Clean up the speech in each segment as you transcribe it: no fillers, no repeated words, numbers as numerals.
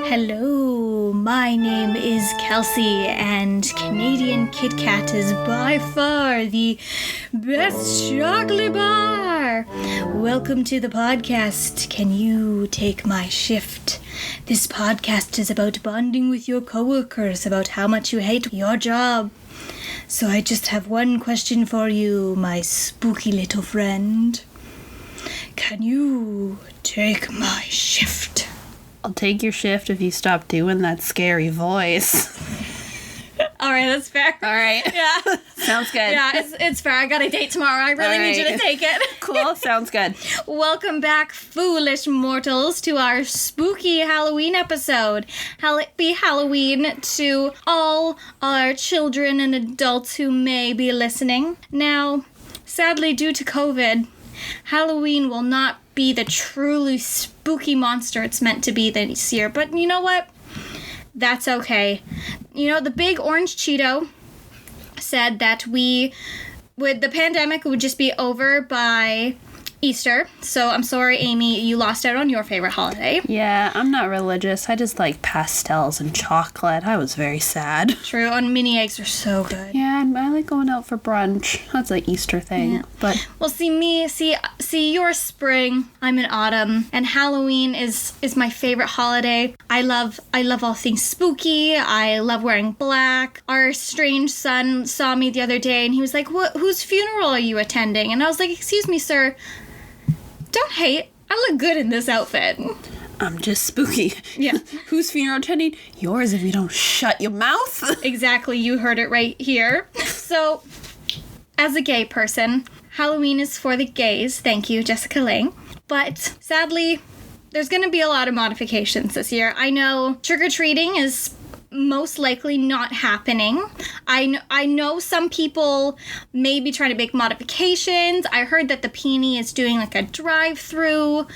Hello, my name is Kelsey, and Canadian Kit Kat is by far the best chocolate bar. Welcome to the podcast. Can you take my shift? This podcast is about bonding with your coworkers about how much you hate your job. So I just have one question for you, my spooky little friend. Can you take my shift? I'll take your shift if you stop doing that scary voice. All right, that's fair. All right. Yeah. Sounds good. Yeah, it's fair. I got a date tomorrow. I really need you to take it. Cool. Sounds good. Welcome back, foolish mortals, to our spooky Halloween episode. Happy Halloween to all our children and adults who may be listening. Now, sadly, due to COVID, Halloween will not be the truly spooky monster it's meant to be this year. But you know what? That's okay. You know, the big orange Cheeto said that the pandemic would just be over by Easter. So I'm sorry, Amy, you lost out on your favorite holiday. Yeah, I'm not religious. I just like pastels and chocolate. I was very sad. True, and mini eggs are so good. Yeah, I like going out for brunch. That's an Easter thing. Yeah. But well, see, you're spring. I'm in autumn, and Halloween is my favorite holiday. I love all things spooky. I love wearing black. Our strange son saw me the other day, and he was like, "What? Whose funeral are you attending?" And I was like, "Excuse me, sir. Don't hate. I look good in this outfit." I'm just spooky. Yeah. Whose funeral attending? Yours if you don't shut your mouth. Exactly. You heard it right here. So, as a gay person, Halloween is for the gays. Thank you, Jessica Lang. But sadly, there's going to be a lot of modifications this year. I know trick-or-treating is most likely not happening. I know some people may be trying to make modifications. I heard that the Peony is doing like a drive-through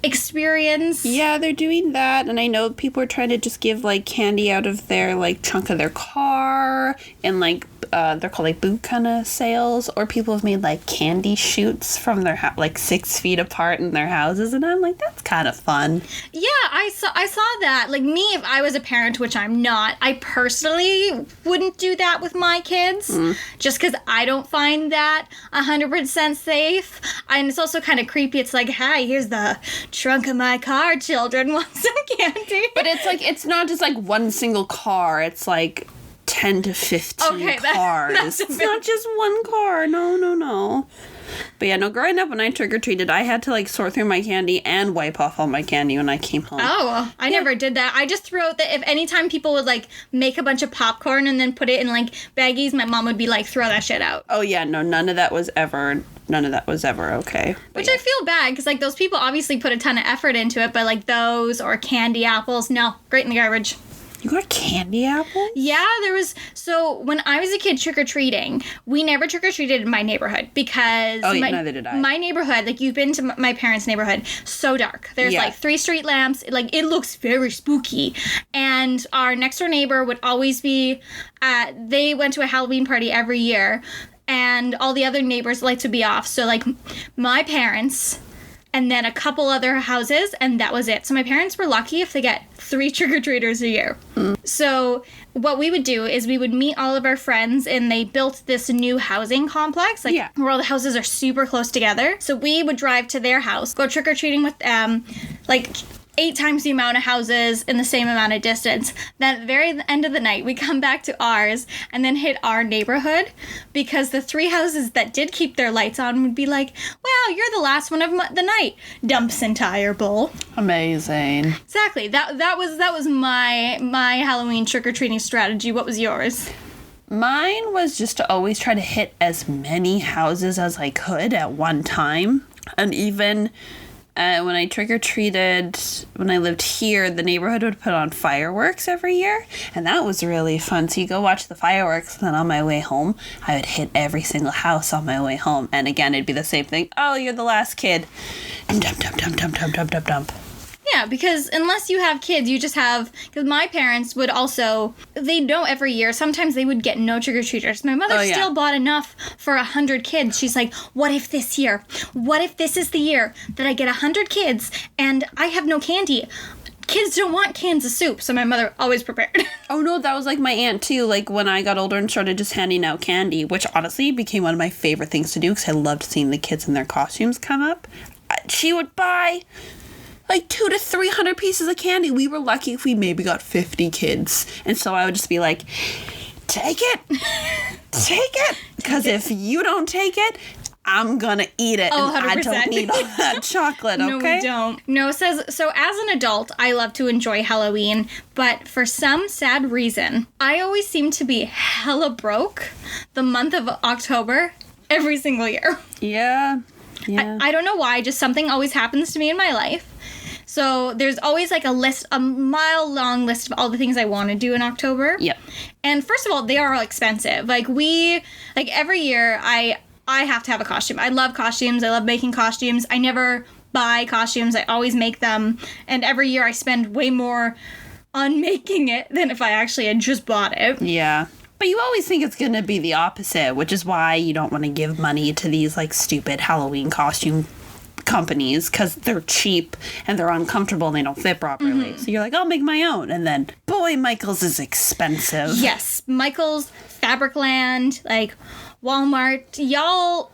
experience. Yeah, they're doing that, and I know people are trying to just give like candy out of their like trunk of their car, and like they're called like boot kind of sales, or people have made like candy shoots from their like 6 feet apart in their houses, and I'm like, that's kind of fun. Yeah, I saw that. Like me, if I was a parent, which I'm not, I personally wouldn't do that with my kids, just because I don't find that 100% safe. And it's also kind of creepy. It's like, hey, here's the trunk of my car, children, want some candy? But it's like, it's not just like one single car. It's like 10 to 15 cars. It's not just one car. No. But yeah, no, growing up when I trick-or-treated, I had to like sort through my candy and wipe off all my candy when I came home. Oh, I never did that. I just threw out that if anytime people would like make a bunch of popcorn and then put it in like baggies, my mom would be like, throw that shit out. Oh yeah, no, none of that was ever okay. Which I feel bad, because like those people obviously put a ton of effort into it, but like those or candy apples, no, great in the garbage. You got candy apples? Yeah, so when I was a kid trick-or-treating, we never trick-or-treated in my neighborhood because... Oh, yeah, neither did I. My neighborhood, like you've been to my parents' neighborhood, so dark. There's like 3 street lamps, like it looks very spooky. And our next door neighbor would always be, they went to a Halloween party every year, and all the other neighbors' lights would be off. So like my parents... and then a couple other houses, and that was it. So my parents were lucky if they get 3 trick-or-treaters a year. So what we would do is we would meet all of our friends, and they built this new housing complex, where all the houses are super close together. So we would drive to their house, go trick-or-treating with them, 8 times the amount of houses in the same amount of distance. Then at the very end of the night, we come back to ours and then hit our neighborhood, because the 3 houses that did keep their lights on would be like, wow, you're the last one of the night. Dumps entire bowl. Amazing. Exactly. That was my Halloween trick-or-treating strategy. What was yours? Mine was just to always try to hit as many houses as I could at one time. And even... when I trick-or-treated, when I lived here, the neighborhood would put on fireworks every year, and that was really fun. So you go watch the fireworks, and then on my way home, I would hit every single house on my way home. And again, it'd be the same thing. Oh, you're the last kid. And dump. Yeah, because unless you have kids, you just have... Because my parents would also... They know every year. Sometimes they would get no trick-or-treaters. My mother still bought enough for 100 kids. She's like, what if this year? What if this is the year that I get 100 kids and I have no candy? kids don't want cans of soup, so my mother always prepared. Oh no, that was like my aunt too. Like when I got older and started just handing out candy, which honestly became one of my favorite things to do because I loved seeing the kids in their costumes come up. She would buy like 200 to 300 pieces of candy. We were lucky if we maybe got 50 kids. And so I would just be like, take it. Take it. Because if you don't take it, I'm gonna eat it. Oh, and 100%. I don't need all that chocolate, okay? No, we don't. No, says, so as an adult, I love to enjoy Halloween, but for some sad reason, I always seem to be hella broke the month of October every single year. Yeah. Yeah. I don't know why, just something always happens to me in my life. So there's always like a mile-long list of all the things I want to do in October. Yep. And first of all, they are all expensive. Like every year, I have to have a costume. I love costumes. I love making costumes. I never buy costumes. I always make them. And every year I spend way more on making it than if I actually had just bought it. Yeah. But you always think it's going to be the opposite, which is why you don't want to give money to these like stupid Halloween costume companies because they're cheap and they're uncomfortable and they don't fit properly. Mm-hmm. So you're like, I'll make my own. And then, boy, Michael's is expensive. Yes. Michael's, Fabricland, like Walmart, y'all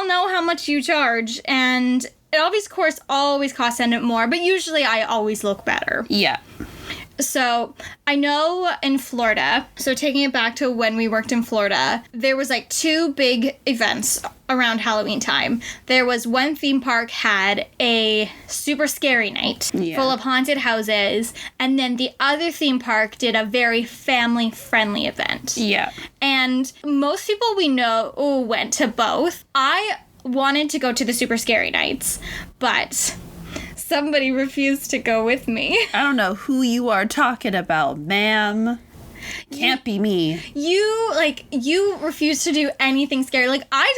know how much you charge, and it always costs a bit more, but usually I always look better. Yeah. So I know in Florida, so taking it back to when we worked in Florida, there was like 2 big events around Halloween time. There was one theme park had a super scary night full of haunted houses, and then the other theme park did a very family-friendly event. Yeah. And most people we know went to both. I wanted to go to the super scary nights, but somebody refused to go with me. I don't know who you are talking about, ma'am. Can't be me. You refuse to do anything scary. Like, I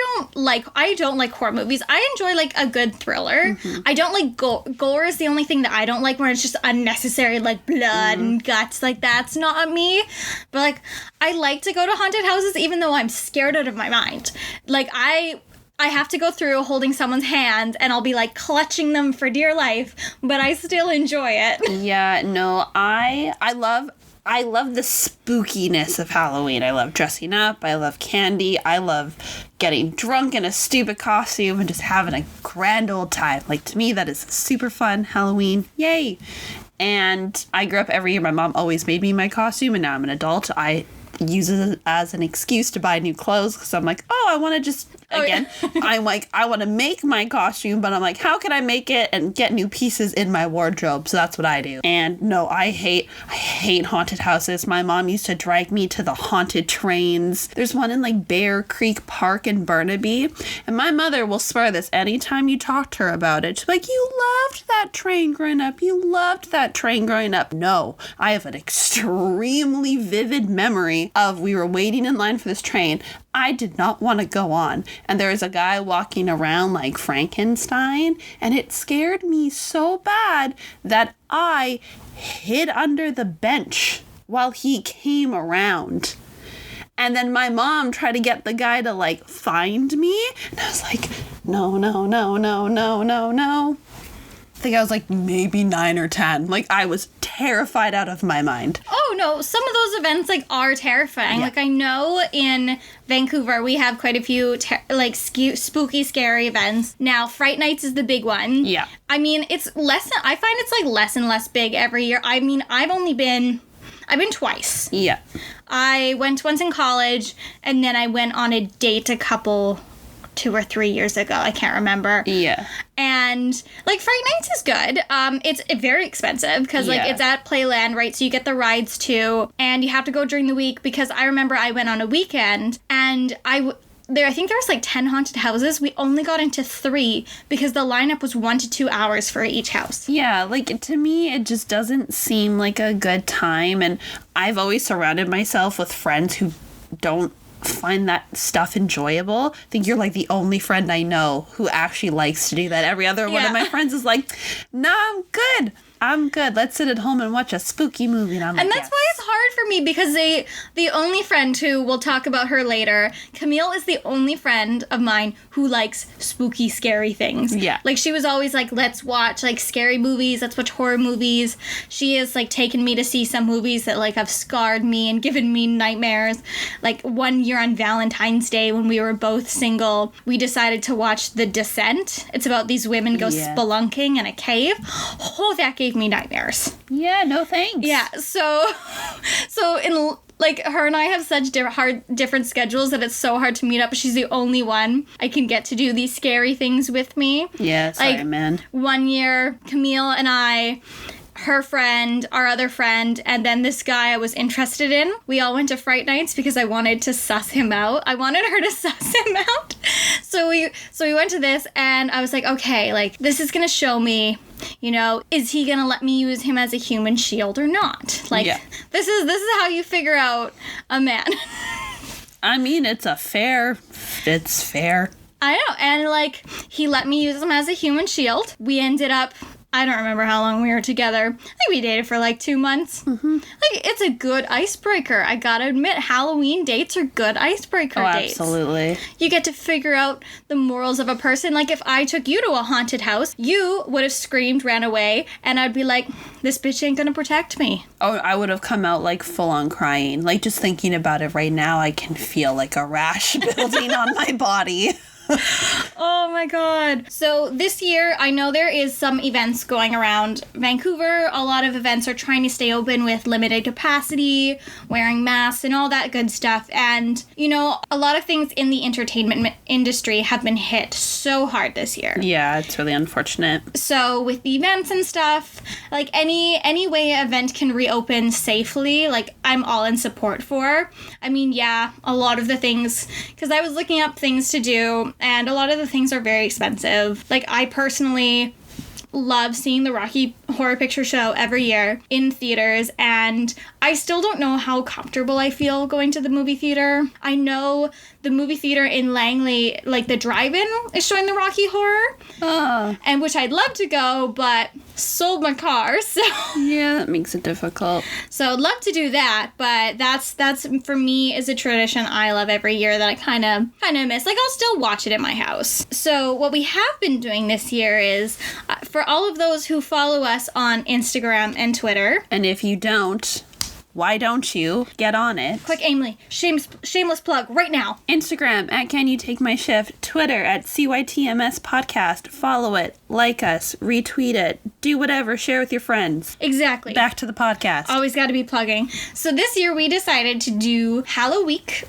don't like horror movies. I enjoy like a good thriller. Mm-hmm. I don't like gore is the only thing that I don't like, where it's just unnecessary, like blood and guts. Like, that's not me. But like, I like to go to haunted houses even though I'm scared out of my mind. Like, I have to go through holding someone's hand, and I'll be, like, clutching them for dear life, but I still enjoy it. Yeah, no, I love the spookiness of Halloween. I love dressing up. I love candy. I love getting drunk in a stupid costume and just having a grand old time. Like, to me, that is super fun. Halloween, yay! And I grew up every year. My mom always made me my costume, and now I'm an adult. I use it as an excuse to buy new clothes because I'm like, I want to just, again, I'm like, I want to make my costume, but I'm like, how can I make it and get new pieces in my wardrobe? So that's what I do. And no, I hate haunted houses. My mom used to drag me to the haunted trains. There's one in like Bear Creek Park in Burnaby, and my mother will swear this anytime you talk to her about it. She's like, you loved that train growing up. You loved that train growing up. No, I have an extremely vivid memory of we were waiting in line for this train. I did not want to go on. And there was a guy walking around like Frankenstein, and it scared me so bad that I hid under the bench while he came around. And then my mom tried to get the guy to like find me. And I was like, no. I think I was like maybe 9 or 10. Like, I was terrified out of my mind. Oh, no. Some of those events, like, are terrifying. Yeah. Like, I know in Vancouver we have quite a few, spooky, scary events. Now, Fright Nights is the big one. Yeah. I mean, I find it's, like, less and less big every year. I mean, I've been twice. Yeah. I went once in college, and then I went on a date 2 or 3 years ago. I can't remember. Yeah. And, like, Fright Nights is good. It's very expensive because, like, it's at Playland, right? So you get the rides, too. And you have to go during the week because I remember I went on a weekend and I think there was, like, 10 haunted houses. We only got into 3 because the lineup was 1 to 2 hours for each house. Yeah, like, to me, it just doesn't seem like a good time. And I've always surrounded myself with friends who don't find that stuff enjoyable. I think you're like the only friend I know who actually likes to do that. Every other one of my friends is like, nah, I'm good. I'm good. Let's sit at home and watch a spooky movie. And I'm like, and that's why it's hard for me, because the only friend who, we'll talk about her later, Camille is the only friend of mine who likes spooky, scary things. Yeah. Like, she was always like, let's watch, like, scary movies. Let's watch horror movies. She has, like, taken me to see some movies that, like, have scarred me and given me nightmares. Like, one year on Valentine's Day when we were both single, we decided to watch The Descent. It's about these women go spelunking in a cave. Oh, that gave me nightmares. Yeah, no thanks. Yeah, so in, like, her and I have such different schedules that it's so hard to meet up. She's the only one I can get to do these scary things with me. Yeah, sorry, like, man. One year, Camille and I, her friend, our other friend, and then this guy I was interested in, we all went to Fright Nights because I wanted to suss him out. I wanted her to suss him out. So we went to this, and I was like, okay, like, this is gonna show me, you know, is he gonna let me use him as a human shield or not? Like, this is how you figure out a man. I mean, it's fair. I know, and, like, he let me use him as a human shield. We ended up, I don't remember how long we were together. I think we dated for, like, 2 months. Mm-hmm. Like, it's a good icebreaker. I gotta admit, Halloween dates are good icebreaker dates. Absolutely. You get to figure out the morals of a person. Like, if I took you to a haunted house, you would have screamed, ran away, and I'd be like, this bitch ain't gonna protect me. Oh, I would have come out, like, full-on crying. Like, just thinking about it right now, I can feel, like, a rash building on my body. Oh my god. So this year, I know there is some events going around Vancouver. A lot of events are trying to stay open with limited capacity, wearing masks, and all that good stuff. And, you know, a lot of things in the entertainment industry have been hit so hard this year. Yeah, it's really unfortunate. So with the events and stuff, like, any way an event can reopen safely, like, I'm all in support for. I mean, yeah, a lot of the things, because I was looking up things to do, and a lot of the things are very expensive. Like, I personally love seeing the Rocky Horror Picture Show every year in theaters, and I still don't know how comfortable I feel going to the movie theater. I know the movie theater in Langley, like, the drive-in is showing the Rocky Horror, and which I'd love to go, but sold my car, so yeah, that makes it difficult. So I'd love to do that, but that's for me is a tradition I love every year that I kind of miss. Like, I'll still watch it at my house. So what we have been doing this year is for all of those who follow us on Instagram and Twitter, and if you don't, why don't you get on it? Quick, Amy, shameless plug right now. Instagram at Can You Take My Shift, Twitter at CYTMS Podcast. Follow it, like us, retweet it, do whatever, share with your friends. Exactly. Back to the podcast. Always got to be plugging. So this year we decided to do HalloWEEK.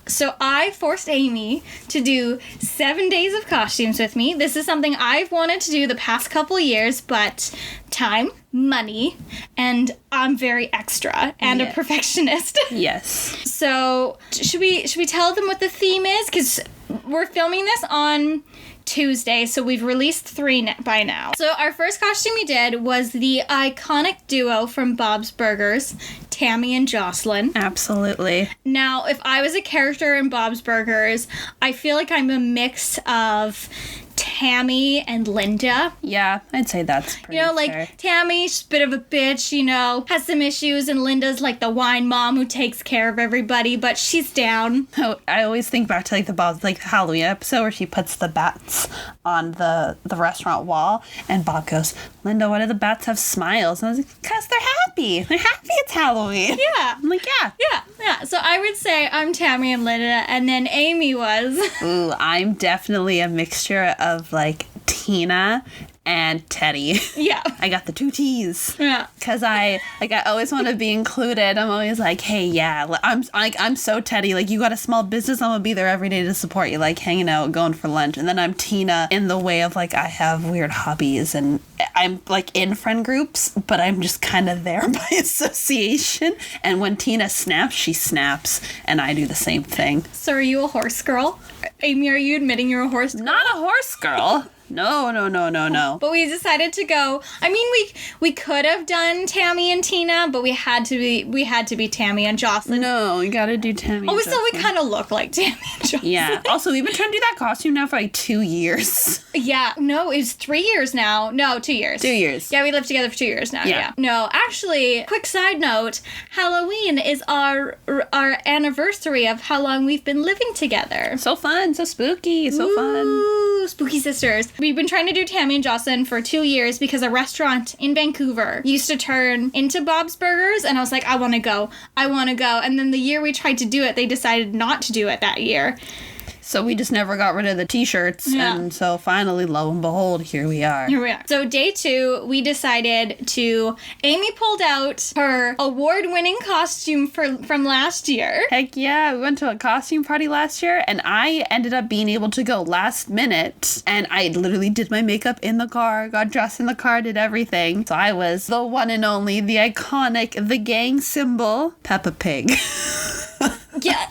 So I forced Amy to do 7 days of costumes with me. This is something I've wanted to do the past couple of years, but time, money, and I'm very extra and a perfectionist. Yes. So should we tell them what the theme is? Because we're filming this on Tuesday, so we've released 3 by now. So our first costume we did was the iconic duo from Bob's Burgers, Tammy and Jocelyn. Absolutely. Now, if I was a character in Bob's Burgers, I feel like I'm a mix of Tammy and Linda. Yeah, I'd say that's pretty like, fair. Tammy's a bit of a bitch, has some issues, and Linda's like the wine mom who takes care of everybody, but she's down. Oh, I always think back to, like, the Bob's, like, the Halloween episode where she puts the bats on the restaurant wall, and Bob goes, Linda, why do the bats have smiles? And I was like, because they're happy. They're happy it's Halloween. Yeah. I'm like, yeah. Yeah. So I would say I'm Tammy and Linda, and then Amy was... Ooh, I'm definitely a mixture of, like, Tina and Teddy. Yeah. I got the 2 T's. Yeah. Because I always want to be included. I'm always like, hey, yeah, I'm so Teddy. Like, you got a small business, I'm going to be there every day to support you, like, hanging out, going for lunch. And then I'm Tina in the way of, like, I have weird hobbies and I'm, like, in friend groups, but I'm just kind of there by association. And when Tina snaps, she snaps. And I do the same thing. So are you a horse girl? Amy, are you admitting you're a horse girl? Not a horse girl. No. But we decided to go. I mean, we could have done Tammy and Tina, but we had to be Tammy and Jocelyn. No, we gotta do Tammy and Jocelyn. We kind of look like Tammy and Jocelyn. Yeah. Also, we've been trying to do that costume now for like 2 years. Yeah. No, it's 3 years now. No, 2 years. 2 years. Yeah, we lived together for 2 years now. Yeah. No, actually, quick side note, Halloween is our anniversary of how long we've been living together. So fun, so spooky, so fun. Spooky sisters. We've been trying to do Tammy and Jocelyn for 2 years because a restaurant in Vancouver used to turn into Bob's Burgers, and I was like, I want to go. And then the year we tried to do it, they decided not to do it that year. So we just never got rid of the t-shirts. Yeah. And so finally, lo and behold, here we are. So day 2, we decided to... Amy pulled out her award-winning costume from last year. Heck yeah. We went to a costume party last year, and I ended up being able to go last minute. And I literally did my makeup in the car, got dressed in the car, did everything. So I was the one and only, the iconic, the gang symbol, Peppa Pig. Yeah.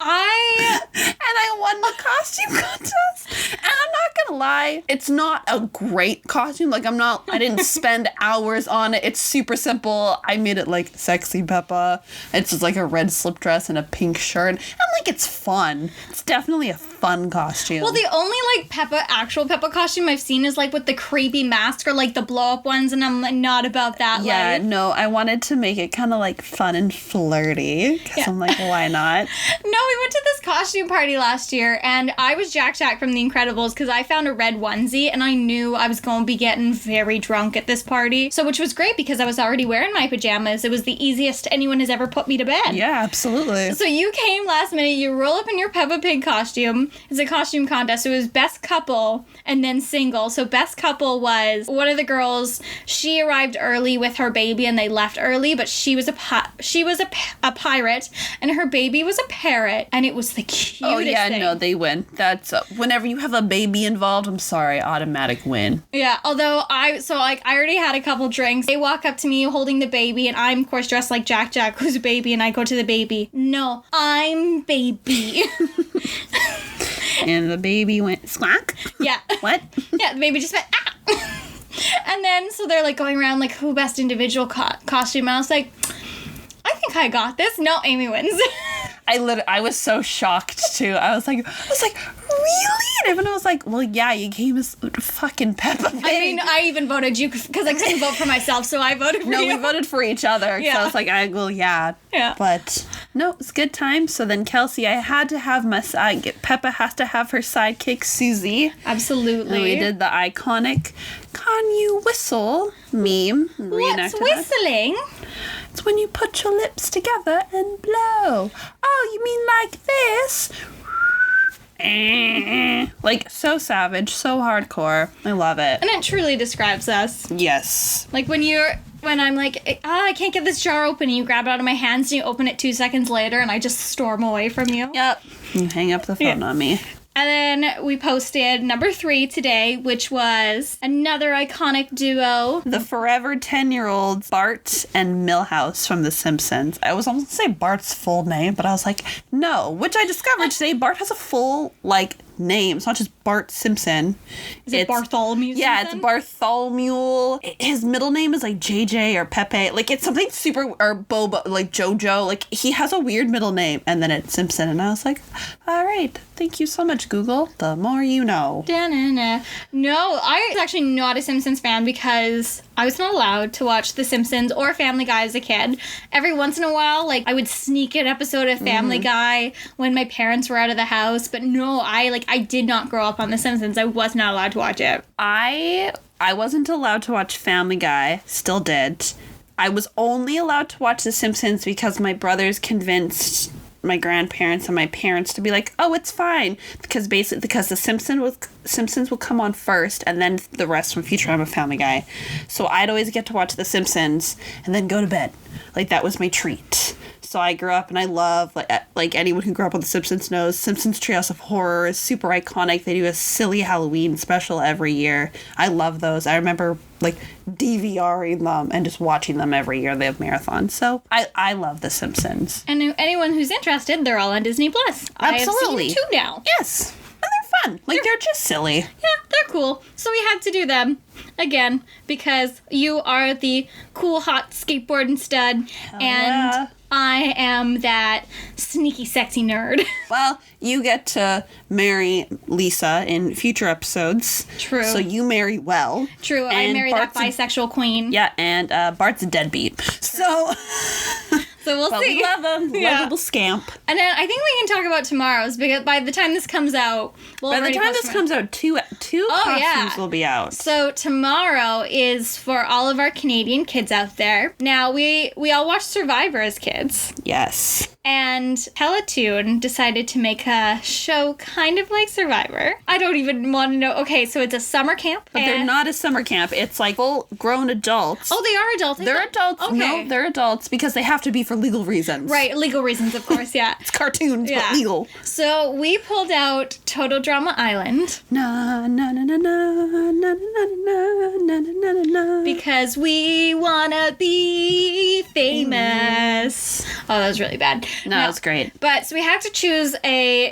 I won the costume contest. And I'm not gonna lie, it's not a great costume. Like, I didn't spend hours on it. It's super simple. I made it like sexy Peppa. It's just like a red slip dress and a pink shirt. And like, it's fun. It's definitely a fun costume. Well, the only like actual Peppa costume I've seen is like with the creepy mask or like the blow up ones, and I'm like not about that. Yeah, no, I wanted to make it kind of like fun and flirty because I'm like, why not? No, we went to this costume party last year, and I was Jack from The Incredibles because I found a red onesie, and I knew I was going to be getting very drunk at this party. So, which was great because I was already wearing my pajamas. It was the easiest anyone has ever put me to bed. Yeah, absolutely. So you came last minute. You roll up in your Peppa Pig costume. It's a costume contest. So it was best couple and then single. So best couple was one of the girls. She arrived early with her baby, and they left early. But she was a pirate, and her baby was a parrot, and it was the cutest thing. No, they win. That's whenever you have a baby involved, I'm sorry, automatic win. Yeah, although I already had a couple drinks. They walk up to me holding the baby, and I'm of course dressed like Jack, who's a baby, and I go to the baby. No, I'm baby. And the baby went squawk. Yeah. What? Yeah, the baby just went ah. And then so they're like going around like who best individual costume. And I was like, I think I got this. No, Amy wins. I was so shocked too. I was like, really? And everyone was like, well, yeah, you came as fucking Peppa Pig. I mean, I even voted you because I couldn't vote for myself, so I voted for you. No, we voted for each other. Yeah. So I was like, yeah. But no, it's a good time. So then Kelsey, I had to have Peppa has to have her sidekick, Susie. Absolutely. And we did the iconic "Can you whistle" meme. What's whistling? It's when you put your lips together and blow. Oh, you mean like this? Like, so savage, so hardcore. I love it. And it truly describes us. Yes. Like when I'm like, I can't get this jar open, and you grab it out of my hands and you open it 2 seconds later, and I just storm away from you. Yep. You hang up the phone on me. And then we posted number 3 today, which was another iconic duo. The forever 10-year-olds, Bart and Milhouse from The Simpsons. I was almost going to say Bart's full name, but I was like, no. Which I discovered today, Bart has a full, name. It's not just Bart Simpson. Is it Bartholomew Simpson? Yeah, it's Bartholomew. His middle name is JJ or Pepe. It's something super, or Boba, Jojo. He has a weird middle name, and then it's Simpson. And I was like, all right, thank you so much, Google. The more you know. Da-na-na. No, I was actually not a Simpsons fan because I was not allowed to watch The Simpsons or Family Guy as a kid. Every once in a while, I would sneak an episode of Family Guy when my parents were out of the house. But no, I did not grow up on The Simpsons. I was not allowed to watch it. I wasn't allowed to watch Family Guy. Still did. I was only allowed to watch The Simpsons because my brothers convinced my grandparents and my parents to be like, oh, it's fine. Because The Simpsons would come on first, and then the rest from Futurama, Family Guy. So I'd always get to watch The Simpsons and then go to bed. That was my treat. So I grew up, and I love, anyone who grew up on The Simpsons knows, Simpsons Treehouse of Horror is super iconic. They do a silly Halloween special every year. I love those. I remember, DVRing them and just watching them every year. They have marathons. So I love The Simpsons. And anyone who's interested, they're all on Disney+. Absolutely. I have seen 2 now. Yes. And they're fun. Like, they're just silly. Yeah, they're cool. So we had to do them again because you are the cool, hot skateboarding stud, and I am that sneaky, sexy nerd. Well, you get to marry Lisa in future episodes. True. So you marry well. True. I marry that bisexual queen. Yeah, and Bart's a deadbeat. So... So we'll see. We love him. Lovable scamp. And then I think we can talk about tomorrow's because by the time this comes out, two costumes will be out. So tomorrow is for all of our Canadian kids out there. Now we all watched Survivor as kids. Yes. And Teletoon decided to make a show kind of like Survivor. I don't even want to know. Okay, so it's a summer camp. But they're not a summer camp. It's like full-grown adults. Oh, they are adults? They're adults. Okay. No, they're adults because they have to be for legal reasons. Right, legal reasons, of course, yeah. It's cartoons, but legal. So we pulled out Total Drama Island. Na na na na na na na na na na na na. Because we wanna be famous. Oh, that was really bad. No, that was great. But so we had to choose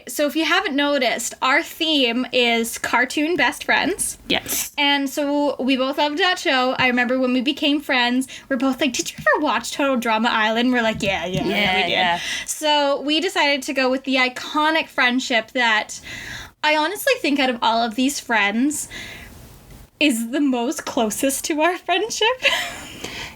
so if you haven't noticed, our theme is cartoon best friends. Yes. And so we both loved that show. I remember when we became friends, we're both like, did you ever watch Total Drama Island? We're like, yeah, we did. Yeah. So we decided to go with the iconic friendship that I honestly think out of all of these friends is the most closest to our friendship.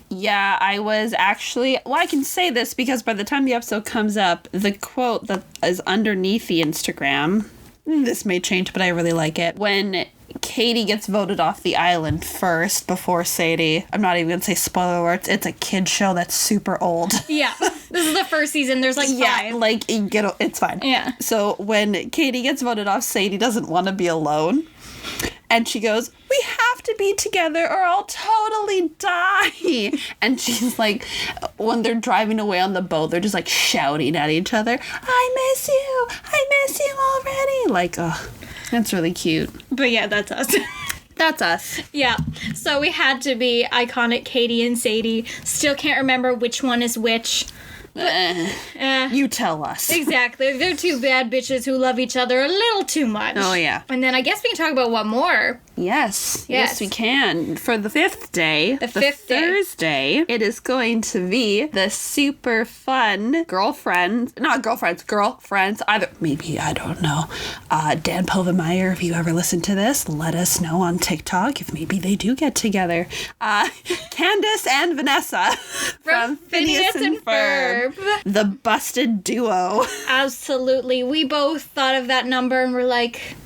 Yeah, I was actually... Well, I can say this because by the time the episode comes up, the quote that is underneath the Instagram... This may change, but I really like it. When Katie gets voted off the island first before Sadie... I'm not even going to say spoiler alerts. It's a kid show that's super old. Yeah. This is the first season. There's like 5. Yeah, like, it's fine. Yeah. So when Katie gets voted off, Sadie doesn't want to be alone. And she goes, we have to be together or I'll totally die. And she's like, when they're driving away on the boat, they're just like shouting at each other, I miss you already. Like, oh, that's really cute. But yeah, that's us. That's us. Yeah. So we had to be iconic Katie and Sadie. Still can't remember which one is which. You tell us. Exactly. They're two bad bitches who love each other a little too much. Oh, yeah. And then I guess we can talk about one more. Yes, we can. For the fifth day, the Thursday, it is going to be the super fun girlfriends, either, maybe, I don't know. Dan Povenmire, if you ever listen to this, let us know on TikTok if maybe they do get together. Candace and Vanessa from Phineas and Ferb. The busted duo. Absolutely. We both thought of that number and were like...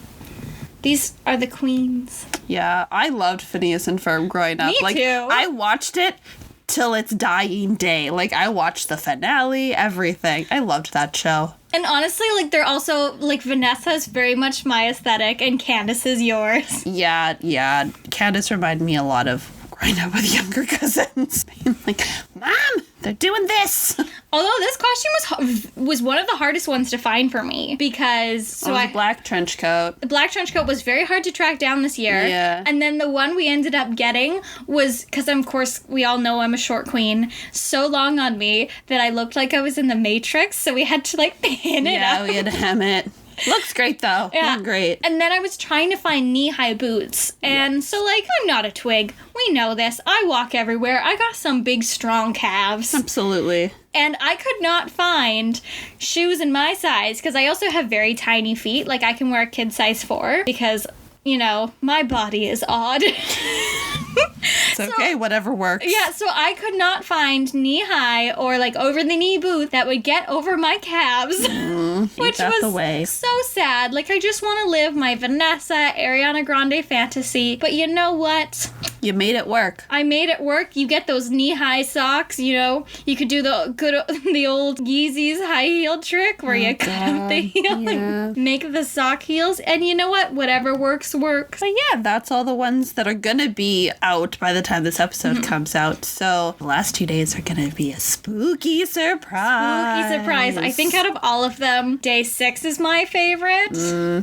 These are the queens. Yeah, I loved Phineas and Ferb growing up. Me too. I watched it till its dying day. Like, I watched the finale, everything. I loved that show. And honestly, like, they're also, like, Vanessa's very much my aesthetic and Candace is yours. Yeah. Candace reminded me a lot of growing up with younger cousins. Being like, Mom, they're doing this. Although this costume was one of the hardest ones to find for me because... The black trench coat. The black trench coat was very hard to track down this year. Yeah. And then the one we ended up getting was, because of course we all know I'm a short queen, so long on me that I looked like I was in the Matrix, so we had to like pin it up. Yeah, we had to hem it. Looks great, though. Yeah. Looked great. And then I was trying to find knee-high boots. And so, like, I'm not a twig. We know this. I walk everywhere. I got some big, strong calves. Absolutely. And I could not find shoes in my size, because I also have very tiny feet. Like, I can wear a kid size 4, because, you know, my body is odd. It's okay, whatever works. Yeah, so I could not find knee-high or, like, over-the-knee boot that would get over my calves. Which was the way. So sad. Like, I just want to live my Vanessa, Ariana Grande fantasy. But you know what? You made it work. I made it work. You get those knee-high socks, you know. You could do the old Yeezys high heel trick where you cut up the heel and make the sock heels. And you know what? Whatever works, works. But yeah, that's all the ones that are going to be out by the time this episode comes out. So the last 2 days are going to be a spooky surprise. Spooky surprise. I think out of all of them, day 6 is my favorite.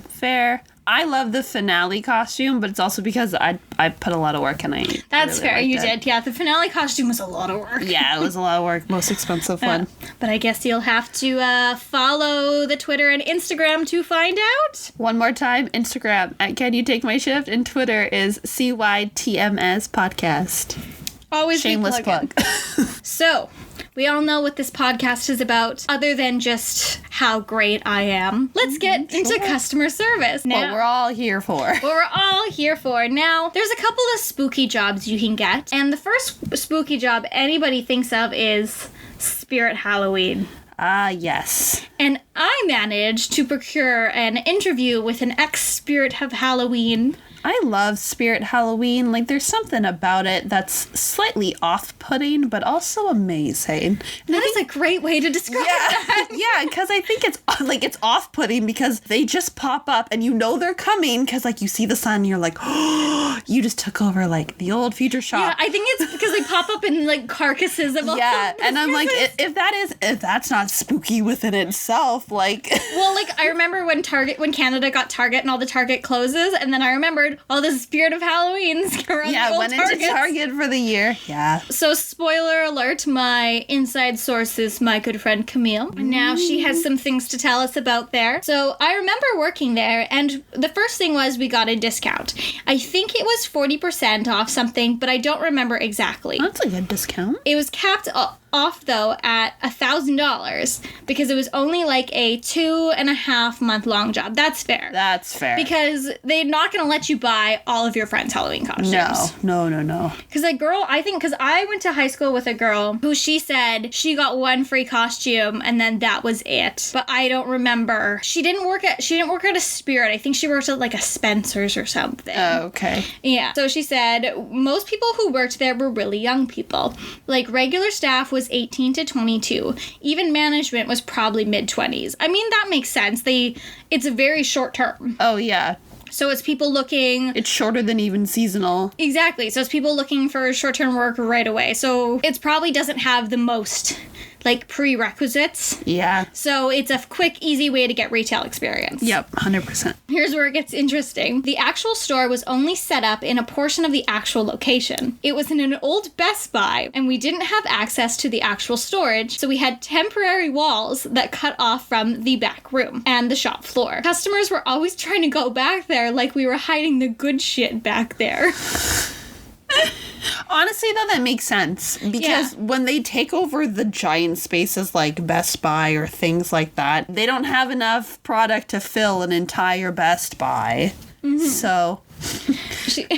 Fair. I love the finale costume, but it's also because I put a lot of work and I That's really fair, you it. did. Yeah, the finale costume was a lot of work. Yeah, it was a lot of work. Most expensive one. But I guess you'll have to follow the Twitter and Instagram to find out. One more time, Instagram at Can You Take My Shift, and Twitter is CYTMS Podcast. Always shameless plug. So, we all know what this podcast is about, other than just how great I am. Let's get into customer service. Now, What we're all here for. What we're all here for. Now, there's a couple of spooky jobs you can get, and the first spooky job anybody thinks of is Spirit Halloween. Ah, yes. And I managed to procure an interview with an ex-Spirit of Halloween. I love Spirit Halloween. Like, there's something about it that's slightly off-putting, but also amazing. That is a great way to describe that. Yeah, because I think it's off-putting because they just pop up and you know they're coming because, like, you see the sun and you're like, oh, you just took over, like, the old future shop. Yeah, I think it's because they pop up in, like, carcasses of all and I'm like, if that's not spooky within itself, like... Well, like, I remember when Canada got Target and all the Target closes, and then I remembered all the Spirit of Halloween's around the went into Target for the year. Yeah. So, spoiler alert, my inside source is my good friend Camille. And now she has some things to tell us about there. So, I remember working there, and the first thing was we got a discount. I think it was 40% off something, but I don't remember exactly. That's a good discount. It was capped off, though, at $1,000 because it was only like a 2.5 month long job. That's fair. That's fair. Because they're not going to let you buy all of your friends' Halloween costumes. No. Because I went to high school with a girl who she said she got one free costume and then that was it. But I don't remember. She didn't work at a Spirit. I think she worked at like a Spencer's or something. Oh, okay. Yeah. So she said most people who worked there were really young people. Like regular staff was 18 to 22. Even management was probably mid-20s. I mean, that makes sense. It's a very short term. Oh, yeah. So it's people looking... It's shorter than even seasonal. Exactly. So it's people looking for short-term work right away. So it probably doesn't have the most... like prerequisites. Yeah. So it's a quick, easy way to get retail experience. Yep, 100%. Here's where it gets interesting. The actual store was only set up in a portion of the actual location. It was in an old Best Buy, and we didn't have access to the actual storage, so we had temporary walls that cut off from the back room and the shop floor. Customers were always trying to go back there like we were hiding the good shit back there. Honestly, though, that makes sense. Because when they take over the giant spaces like Best Buy or things like that, they don't have enough product to fill an entire Best Buy. Mm-hmm. So,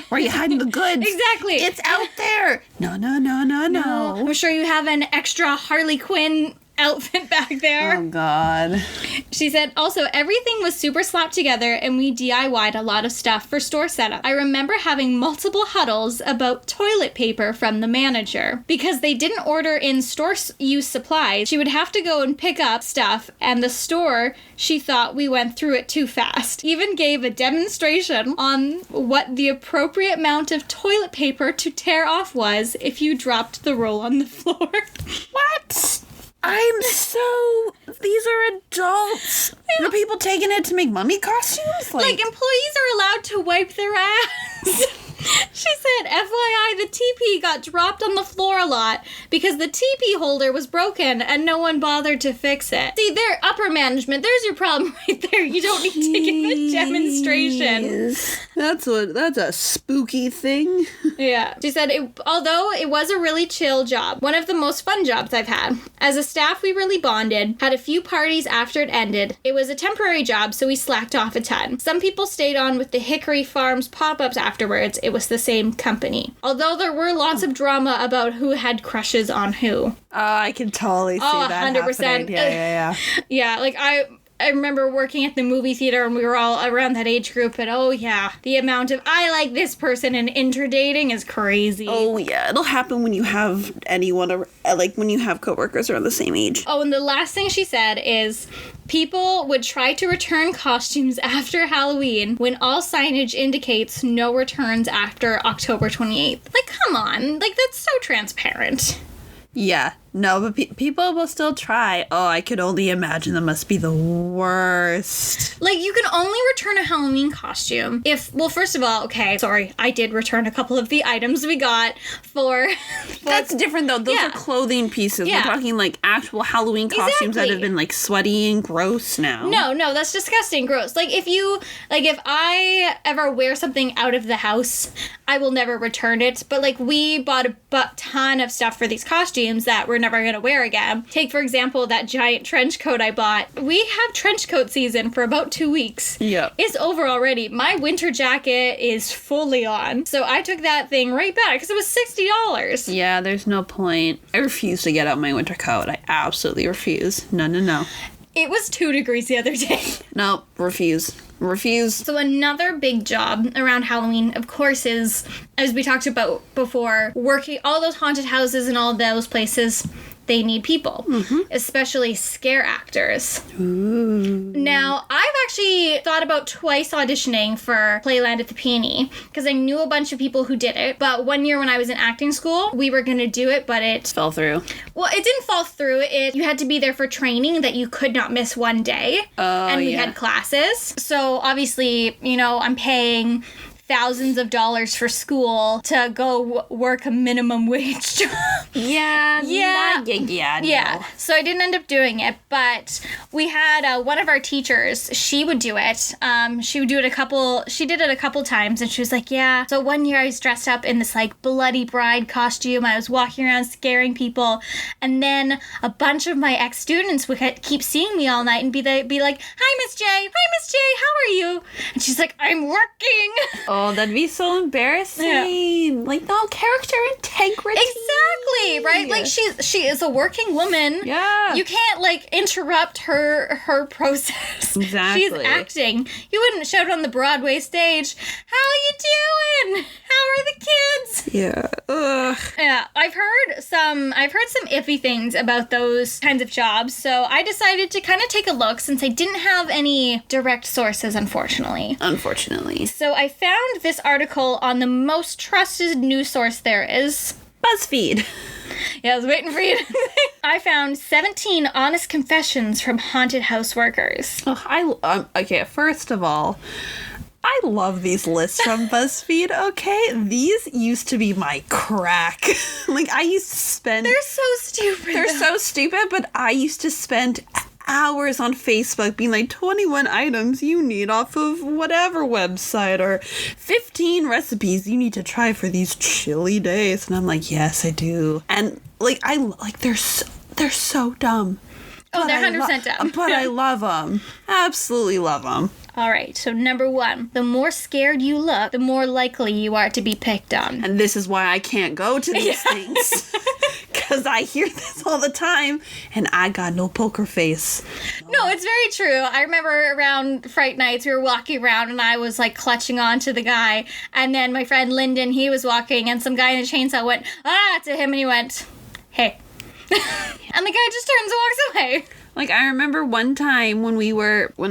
where are you hiding the goods? Exactly. It's out there. No. I'm sure you have an extra Harley Quinn outfit back there. Oh, God. She said, also, everything was super slapped together and we DIY'd a lot of stuff for store setup. I remember having multiple huddles about toilet paper from the manager. Because they didn't order in store use supplies, she would have to go and pick up stuff, and the store, she thought we went through it too fast. Even gave a demonstration on what the appropriate amount of toilet paper to tear off was if you dropped the roll on the floor. What? These are adults. Are people taking it to make mummy costumes? Like employees are allowed to wipe their ass. She said, FYI, the teepee got dropped on the floor a lot because the teepee holder was broken and no one bothered to fix it. See, they're upper management. There's your problem right there. You don't need to give a demonstration. That's a spooky thing. Yeah. She said, although it was a really chill job, one of the most fun jobs I've had. As a staff, we really bonded, had a few parties after it ended. It was a temporary job, so we slacked off a ton. Some people stayed on with the Hickory Farms pop-ups afterwards. It was the same company. Although there were lots of drama about who had crushes on who. Oh, I can totally see that 100%. happening. Yeah. Yeah, like I remember working at the movie theater and we were all around that age group, and oh yeah, the amount of I like this person and interdating is crazy. Oh yeah, it'll happen when you have when you have coworkers around the same age. Oh, and the last thing she said is people would try to return costumes after Halloween when all signage indicates no returns after October 28th. Like, come on. Like, that's so transparent. Yeah, No, but people will still try. Oh, I could only imagine that must be the worst. Like, you can only return a Halloween costume if, well, first of all, okay, sorry, I did return a couple of the items we got for... That's different, though. Those are clothing pieces. Yeah. We're talking, like, actual Halloween costumes that have been, like, sweaty and gross now. No, that's disgusting, gross. Like, if I ever wear something out of the house, I will never return it. But, like, we bought a ton of stuff for these costumes that we're never going to wear again. Take, for example, that giant trench coat I bought. We have trench coat season for about 2 weeks. Yeah. It's over already. My winter jacket is fully on. So I took that thing right back because it was $60. Yeah, there's no point. I refuse to get out my winter coat. I absolutely refuse. No. It was 2 degrees the other day. No, refuse. So another big job around Halloween, of course, is, as we talked about before, working all those haunted houses and all those places. They need people, especially scare actors. Ooh. Now, I've actually thought about twice auditioning for Playland at the Peony because I knew a bunch of people who did it. But one year when I was in acting school, we were going to do it, but it fell through. Well, it didn't fall through. You had to be there for training that you could not miss one day. And we had classes. So obviously, I'm paying thousands of dollars for school to go work a minimum wage job. Yeah. No. So I didn't end up doing it, but we had one of our teachers, she would do it. She did it a couple times, and she was like, yeah. So one year I was dressed up in this like bloody bride costume. I was walking around scaring people, and then a bunch of my ex-students would keep seeing me all night and be like, hi, Miss J. Hi, Miss J. How are you? And she's like, I'm working. Oh, that'd be so embarrassing. Yeah. Like, no character integrity. Exactly, right? Like, she is a working woman. Yeah. You can't, like, interrupt her process. Exactly. She's acting. You wouldn't shout on the Broadway stage, how you doing? How are the kids? Yeah. Ugh. Yeah, I've heard some iffy things about those kinds of jobs, so I decided to kind of take a look since I didn't have any direct sources, unfortunately. So I found this article on the most trusted news source there is. BuzzFeed. Yeah, I was waiting for you to I found 17 honest confessions from haunted house workers. Oh, okay, first of all, I love these lists from BuzzFeed, okay? These used to be my crack. Like, I used to spend... They're so stupid. They're so stupid, but I used to spend hours on Facebook being like 21 items you need off of whatever website, or 15 recipes you need to try for these chilly days. And I'm like, yes, I do. And they're so dumb. Oh, they're 100% dumb. But I love them. Absolutely love them. All right, so number 1, the more scared you look, the more likely you are to be picked on. And this is why I can't go to these things. Because I hear this all the time, and I got no poker face. No, it's very true. I remember around Fright Nights, we were walking around, and I was, like, clutching on to the guy. And then my friend Lyndon, he was walking, and some guy in a chainsaw went, to him, and he went, hey. And the guy just turns and walks away. Like, I remember one time when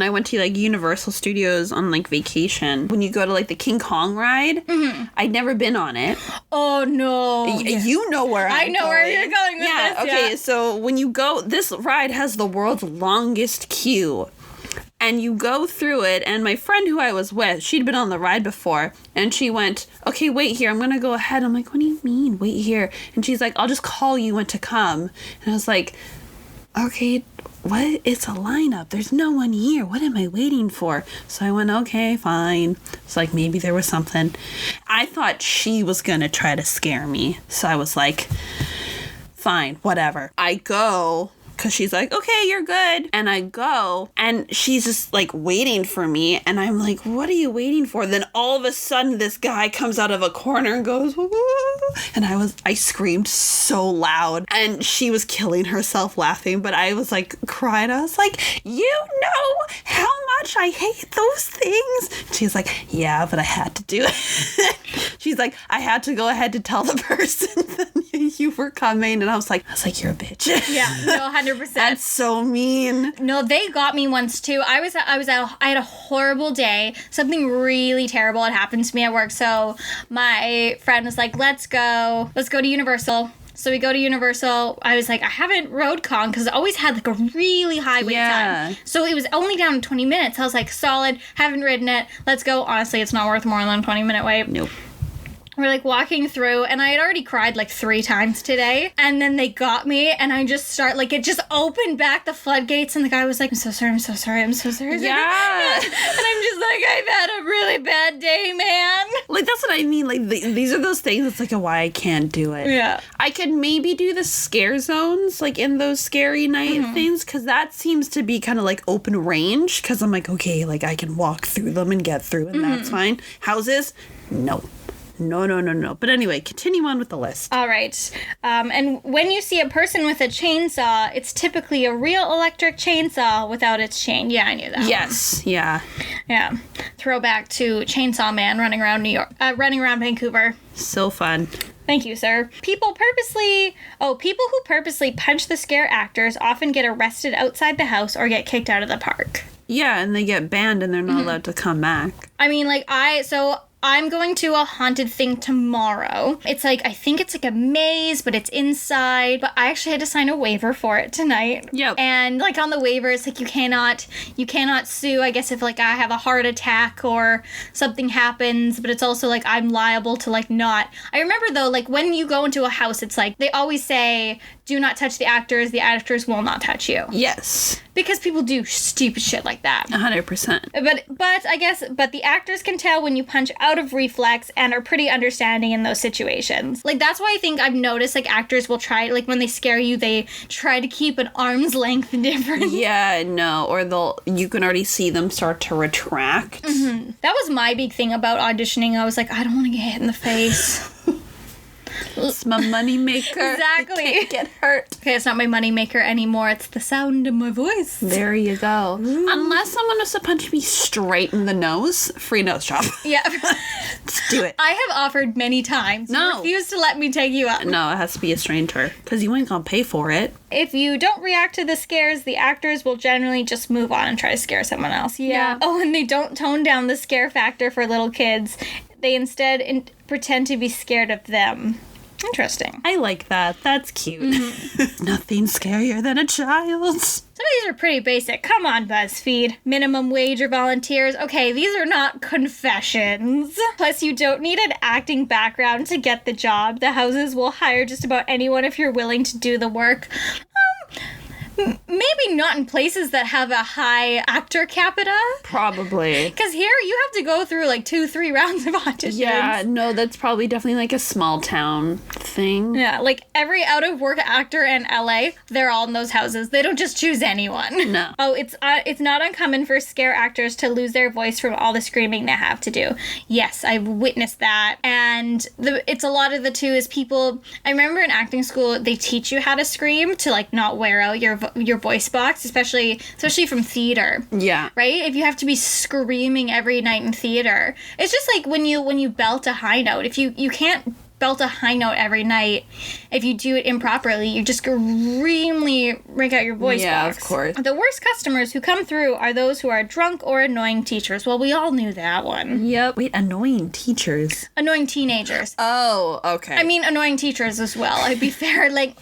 I went to, like, Universal Studios on, like, vacation, when you go to, like, the King Kong ride, I'd never been on it. Oh, no. You know where I know where you're going with this. Okay, so when you go, this ride has the world's longest queue. And you go through it, and my friend who I was with, she'd been on the ride before, and she went, okay, wait here, I'm gonna go ahead. I'm like, what do you mean, wait here? And she's like, I'll just call you when to come. And I was like, okay, what? It's a lineup. There's no one here. What am I waiting for? So I went, okay, fine. It's like, maybe there was something. I thought she was gonna try to scare me. So I was like, fine, whatever. I go, because she's like, okay, you're good. And I go, and she's just, like, waiting for me. And I'm like, what are you waiting for? Then all of a sudden, this guy comes out of a corner and goes, woo. And I screamed so loud. And she was killing herself laughing. But I was, like, crying. I was like, you know how much I hate those things? She's like, yeah, but I had to do it. She's like, I had to go ahead to tell the person that you were coming. And I was like, you're a bitch. Yeah, no, 100%. That's so mean. No, they got me once too. I had a horrible day. Something really terrible had happened to me at work. So my friend was like, let's go to Universal. So we go to Universal. I was like, I haven't rode Kong because it always had like a really high wait time. So it was only down to 20 minutes. I was like, solid, haven't ridden it. Let's go. Honestly, it's not worth more than a 20-minute wait. Nope. We're like walking through, and I had already cried like 3 times today. And then they got me, and I just start like, it just opened back the floodgates, and the guy was like, I'm so sorry, I'm so sorry, I'm so sorry. Yeah. And I'm just like, I've had a really bad day, man. Like, that's what I mean. Like, these are those things. It's like why I can't do it. Yeah. I could maybe do the scare zones, like in those scary night things, because that seems to be kind of like open range. Because I'm like, okay, like I can walk through them and get through, and that's fine. Houses, no. No. But anyway, continue on with the list. All right. And when you see a person with a chainsaw, it's typically a real electric chainsaw without its chain. Yeah, I knew that. Yes. Yeah. Yeah. Throwback to Chainsaw Man running around running around Vancouver. So fun. Thank you, sir. People who purposely punch the scare actors often get arrested outside the house or get kicked out of the park. Yeah, and they get banned and they're not allowed to come back. I mean, like, I'm going to a haunted thing tomorrow. It's like, I think it's like a maze, but it's inside. But I actually had to sign a waiver for it tonight. Yep. And like on the waiver, it's like you cannot sue, I guess, if like I have a heart attack or something happens. But it's also like I'm liable to like not. I remember though, like when you go into a house, it's like they always say, do not touch the actors will not touch you. Yes. Because people do stupid shit like that. 100%. But the actors can tell when you punch out of reflex and are pretty understanding in those situations. Like, that's why I think I've noticed, like, actors will try, like, when they scare you, they try to keep an arm's length difference. Yeah, no, or you can already see them start to retract. Mm-hmm. That was my big thing about auditioning. I was like, I don't want to get hit in the face. It's my moneymaker. Exactly. I can't get hurt. Okay, it's not my moneymaker anymore. It's the sound of my voice. There you go. Ooh. Unless someone was to punch me straight in the nose, free nose job. Yeah. Let's do it. I have offered many times. No. You refuse to let me take you up. No, it has to be a stranger. Because you ain't gonna pay for it. If you don't react to the scares, the actors will generally just move on and try to scare someone else. Yeah. Oh, and they don't tone down the scare factor for little kids. They instead pretend to be scared of them. Interesting. I like that. That's cute. Mm-hmm. Nothing scarier than a child. Some of these are pretty basic. Come on, BuzzFeed. Minimum wage or volunteers. Okay, these are not confessions. Plus, you don't need an acting background to get the job. The houses will hire just about anyone if you're willing to do the work. Maybe not in places that have a high actor capita. Probably. Because here you have to go through like 2-3 rounds of auditions. Yeah, no, that's probably definitely like a small town thing. Yeah, like every out of work actor in LA, they're all in those houses. They don't just choose anyone. No. Oh, it's not uncommon for scare actors to lose their voice from all the screaming they have to do. Yes, I've witnessed that. And it's a lot of the too is people. I remember in acting school they teach you how to scream to like not wear out your voice box, especially from theater. Yeah. Right? If you have to be screaming every night in theater. It's just like when you belt a high note. If you can't belt a high note every night, if you do it improperly, you just extremely break out your voice box. Yeah, of course. The worst customers who come through are those who are drunk or annoying teachers. Well, we all knew that one. Yep. Wait, annoying teachers? Annoying teenagers. Oh, okay. I mean, annoying teachers as well. I'd be fair, like...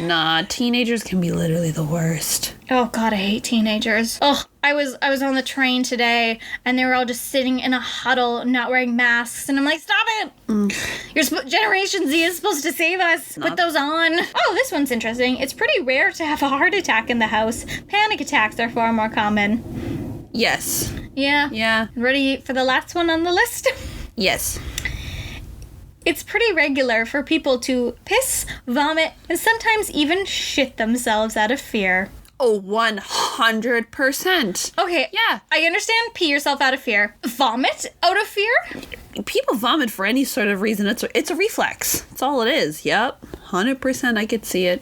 Nah, teenagers can be literally the worst. Oh God, I hate teenagers. Oh, I was on the train today, and they were all just sitting in a huddle, not wearing masks, and I'm like, stop it! Generation Z is supposed to save us. Put those on. Oh, this one's interesting. It's pretty rare to have a heart attack in the house. Panic attacks are far more common. Yes. Yeah. Yeah. Ready for the last one on the list? Yes. It's pretty regular for people to piss, vomit, and sometimes even shit themselves out of fear. Oh, 100%. Okay, yeah, I understand pee yourself out of fear. Vomit out of fear? People vomit for any sort of reason. It's a reflex. That's all it is. Yep. 100% I could see it.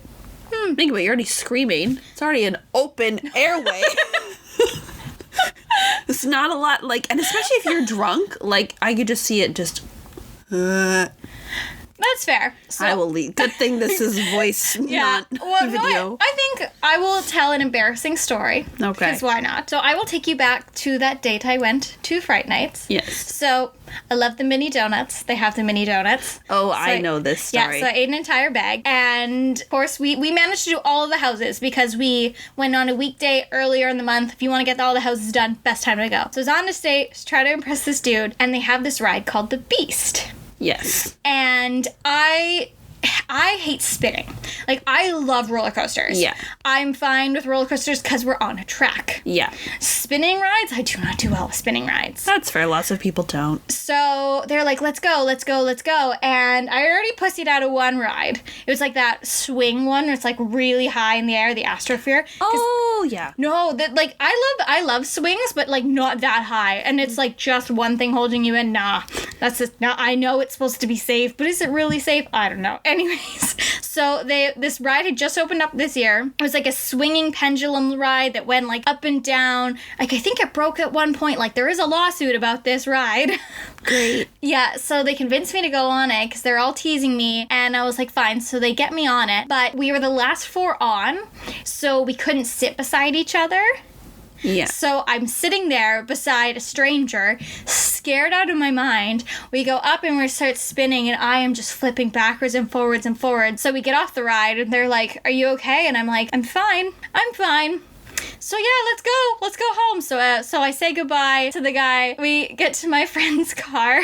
Think about it, you're already screaming. It's already an open airway. It's not a lot, like, and especially if you're drunk, like, I could just see it just... That's That's fair. So, I will leave. Good thing this is voice, not video. No, I think I will tell an embarrassing story. Okay. Because why not? So I will take you back to that date I went to Fright Nights. Yes. So I love the mini donuts. They have the mini donuts. Oh, So I know this story. Yeah, so I ate an entire bag. And, of course, we managed to do all of the houses because we went on a weekday earlier in the month. If you want to get all the houses done, best time to go. So I was on this date, to try to impress this dude, and they have this ride called the Beast. Yes. And I hate spinning. Like, I love roller coasters. Yeah. I'm fine with roller coasters because we're on a track. Yeah. Spinning rides, I do not do well with spinning rides. That's fair. Lots of people don't. So they're like, let's go, let's go, let's go. And I already pussied out of one ride. It was like that swing one where it's like really high in the air, the Astrosphere. Oh, yeah. No, that like I love swings, but like not that high. And it's like just one thing holding you in. Nah, that's just not. I know it's supposed to be safe, but is it really safe? I don't know. Anyways, so this ride had just opened up this year. It was like a swinging pendulum ride that went like up and down. Like I think it broke at one point. Like there is a lawsuit about this ride. Great. Yeah, so they convinced me to go on it because they're all teasing me, and I was like, fine. So they get me on it, but we were the last four on, so we couldn't sit beside each other. Yeah. So I'm sitting there beside a stranger, scared out of my mind. We go up and we start spinning, and I am just flipping backwards and forwards and forwards. So we get off the ride, and they're like, are you okay? And I'm like, I'm fine. So yeah, let's go home. So I say goodbye to the guy. We get to my friend's car.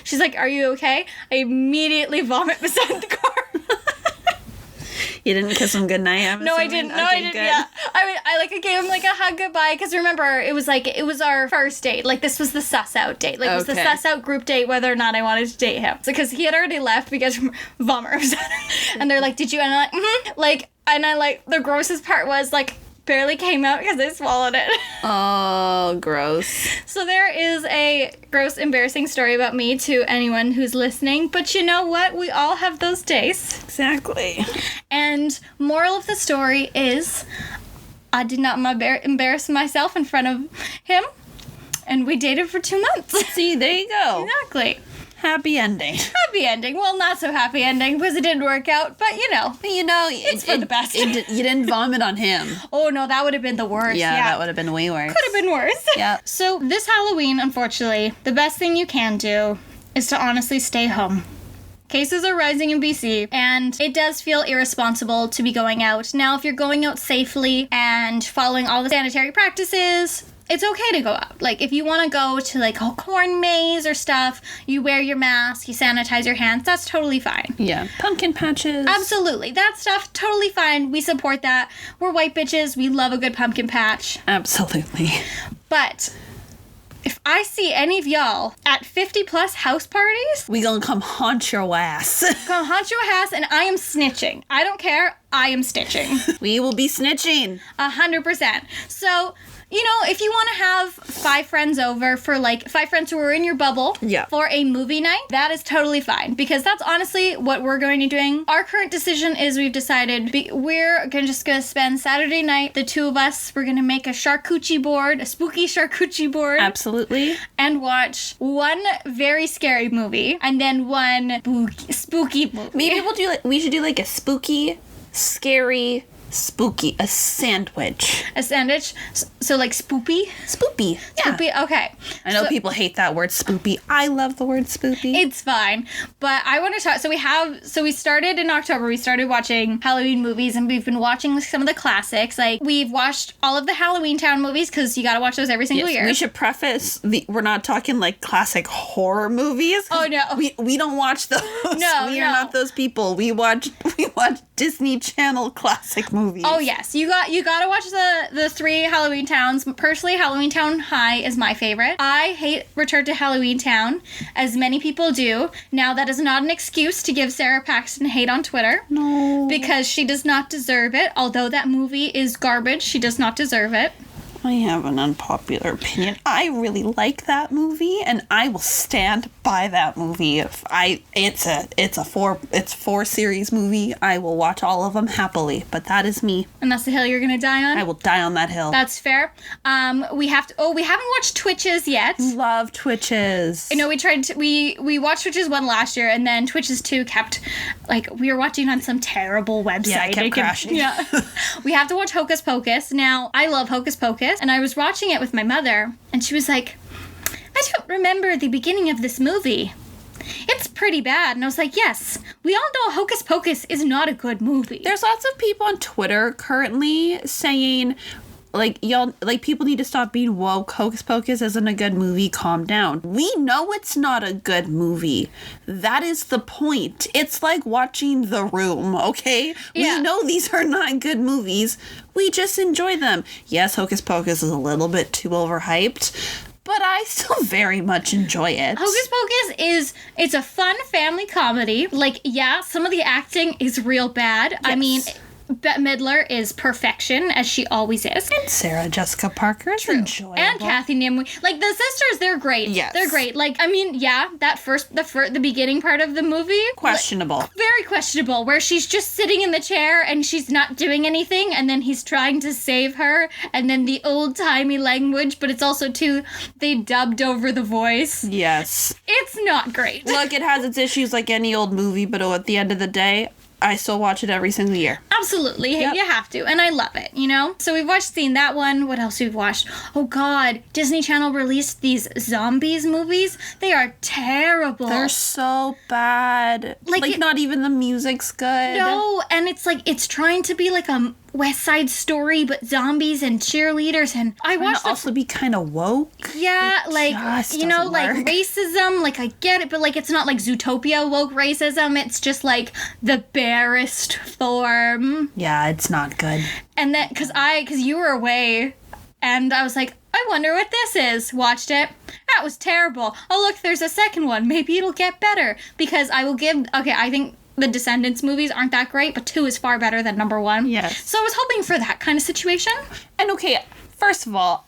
She's like, are you okay? I immediately vomit beside the car. You didn't kiss him goodnight? No, I didn't. Yeah, I gave him like a hug goodbye because remember it was our first date. Like this was the suss out date. Like it was the suss out group date whether or not I wanted to date him. So because he had already left because vomit was and they're like, did you? And I'm like, mm-hmm. Like, and I like the grossest part was like barely came out because I swallowed it. Oh, gross. So there is a gross, embarrassing story about me to anyone who's listening. But you know what? We all have those days. Exactly. And moral of the story is I did not embarrass myself in front of him. And we dated for 2 months. See, there you go. Exactly. Happy ending. Happy ending. Well, not so happy ending because it didn't work out. But, it's for the best. You didn't vomit on him. Oh, no, that would have been the worst. Yeah, that would have been way worse. Could have been worse. Yeah. So this Halloween, unfortunately, the best thing you can do is to honestly stay home. Cases are rising in BC, and it does feel irresponsible to be going out. Now, if you're going out safely and following all the sanitary practices, it's okay to go out. Like, if you want to go to, like, a corn maze or stuff, you wear your mask, you sanitize your hands, that's totally fine. Yeah. Pumpkin patches. Absolutely. That stuff, totally fine. We support that. We're white bitches. We love a good pumpkin patch. Absolutely. But if I see any of y'all at 50-plus house parties, we gonna come haunt your ass. Come haunt your ass, and I am snitching. I don't care. I am snitching. We will be snitching. 100%. So, if you want to have 5 friends over for, 5 friends who are in your bubble for a movie night, that is totally fine. Because that's honestly what we're going to be doing. Our current decision is we've decided we're just going to spend Saturday night, the 2 of us, we're going to make a charcuterie board, a spooky charcuterie board. Absolutely. And watch one very scary movie, and then one spooky movie. Maybe we should do a spooky, scary, spooky, a sandwich. A sandwich? So spoopy? Spoopy. Yeah. Spoopy, okay. I know people hate that word spoopy. I love the word spoopy. It's fine. But I want to talk, we started in October, we started watching Halloween movies, and we've been watching some of the classics. We've watched all of the Halloween Town movies, because you gotta watch those every single year. We should preface, we're not talking classic horror movies. Oh, no. We don't watch those. No, we are not those people. We watch Disney Channel classic movies. Oh yes, you gotta watch the 3 Halloween Towns. Personally, Halloween Town High is my favorite. I hate Return to Halloween Town, as many people do. Now that is not an excuse to give Sarah Paxton hate on Twitter. No. Because she does not deserve it. Although that movie is garbage, she does not deserve it. I have an unpopular opinion. I really like that movie, and I will stand buy that movie. It's four series movie. I will watch all of them happily, but that is me. And that's the hill you're gonna die on? I will die on that hill. That's fair. We haven't watched Twitches yet. Love Twitches. I know we watched Twitches 1 last year, and then Twitches 2 kept, like, we were watching on some terrible website. Yeah, it kept crashing. Yeah. We have to watch Hocus Pocus. Now, I love Hocus Pocus, and I was watching it with my mother, and she was like, I don't remember the beginning of this movie. It's pretty bad. And I was like, yes, we all know Hocus Pocus is not a good movie. There's lots of people on Twitter currently saying, like, y'all, like, people need to stop being woke. Hocus Pocus isn't a good movie. Calm down. We know it's not a good movie. That is the point. It's like watching The Room, okay? Yeah. We know these are not good movies. We just enjoy them. Yes, Hocus Pocus is a little bit too overhyped, but I still very much enjoy it. Hocus Pocus it's a fun family comedy. Like, yeah, some of the acting is real bad. Yes. I mean, Bette Midler is perfection, as she always is. And Sarah Jessica Parker is enjoyable. And Kathy Nimue. Like, the sisters, they're great. Yes. They're great. Like, I mean, yeah, the beginning part of the movie. Questionable. Like, very questionable, where she's just sitting in the chair and she's not doing anything, and then he's trying to save her, and then the old-timey language, but it's also, too, they dubbed over the voice. Yes. It's not great. Look, it has its issues like any old movie, but at the end of the day, I still watch it every single year. Absolutely. Yep. You have to. And I love it, you know? So we've seen that one. What else we've watched? Oh, God. Disney Channel released these zombies movies. They are terrible. They're so bad. Like not even the music's good. No, and it's like, it's trying to be like a West Side Story, but zombies and cheerleaders, and I watched to also be kind of woke. Yeah, like, you know, like racism, like I get it, but like it's not like Zootopia woke racism. It's just like the barest form. Yeah, it's not good. And then, cause you were away, and I was like, I wonder what this is. Watched it. That was terrible. Oh look, there's a second one. Maybe it'll get better, because I think the Descendants movies aren't that great, but 2 is far better than number 1. Yes. So I was hoping for that kind of situation. And okay, first of all,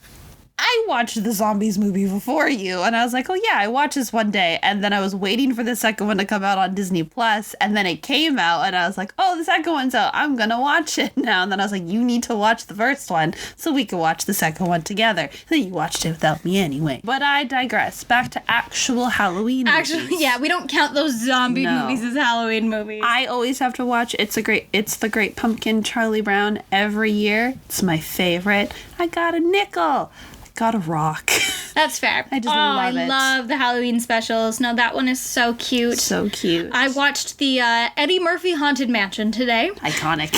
I watched the Zombies movie before you, and I was like, oh yeah, I watched this one day, and then I was waiting for the second one to come out on Disney Plus, and then it came out, and I was like, oh, the second one's out, I'm gonna watch it now, and then I was like, you need to watch the first one, so we can watch the second one together. And then you watched it without me anyway. But I digress. Back to actual Halloween movies. Actually, yeah, we don't count those zombie movies as Halloween movies. I always have to watch It's the Great Pumpkin, Charlie Brown, every year. It's my favorite. I got a nickel. Got a rock. That's fair. I just love it. I love the Halloween specials. No, that one is so cute. So cute. I watched the Eddie Murphy Haunted Mansion today. Iconic.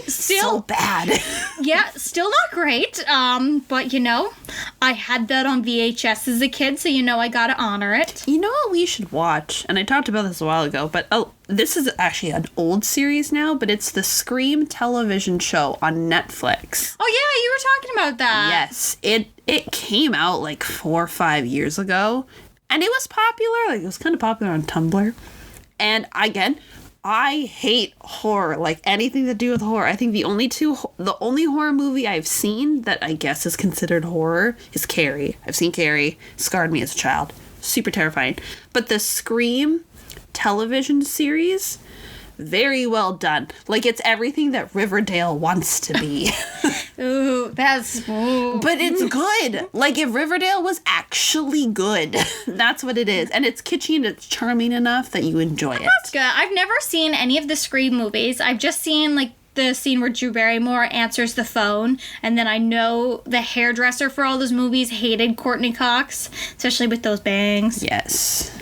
Still so bad. Yeah, still not great. But you know, I had that on VHS as a kid, so you know I gotta honor it. You know what we should watch? And I talked about this a while ago, but this is actually an old series now, but it's the Scream television show on Netflix. Oh yeah, you were talking about that. Yes, it came out like 4 or 5 years ago, and it was popular. Like, it was kind of popular on Tumblr. And again, I hate horror, like anything to do with horror. I think the only horror movie I've seen that I guess is considered horror is Carrie. I've seen Carrie. Scarred me as a child. Super terrifying. But the Scream television series, very well done. Like, it's everything that Riverdale wants to be. Ooh, but it's good. Like, if Riverdale was actually good, that's what it is. And it's kitschy and it's charming enough that you enjoy it. That's good. I've never seen any of the Scream movies. I've just seen, like, the scene where Drew Barrymore answers the phone, and then I know the hairdresser for all those movies hated Courtney Cox, especially with those bangs. Yes.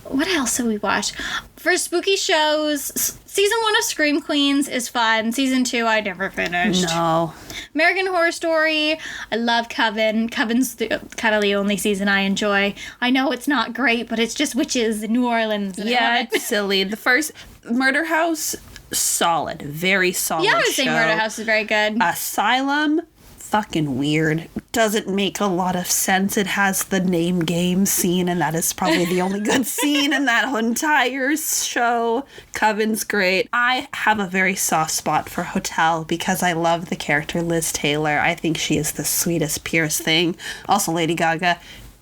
What else have we watched? For spooky shows, season 1 of Scream Queens is fun. Season 2, I never finished. No. American Horror Story, I love Coven. Coven's kind of the only season I enjoy. I know it's not great, but it's just witches in New Orleans. Yeah, it's silly. The first Murder House, solid. Very solid show. Yeah, I would say Murder House is very good. Asylum, fucking weird. Doesn't make a lot of sense. It has the name game scene, and that is probably the only good scene in that entire show. Coven's great. I have a very soft spot for Hotel because I love the character Liz Taylor. I think she is the sweetest, purest thing. Also, Lady Gaga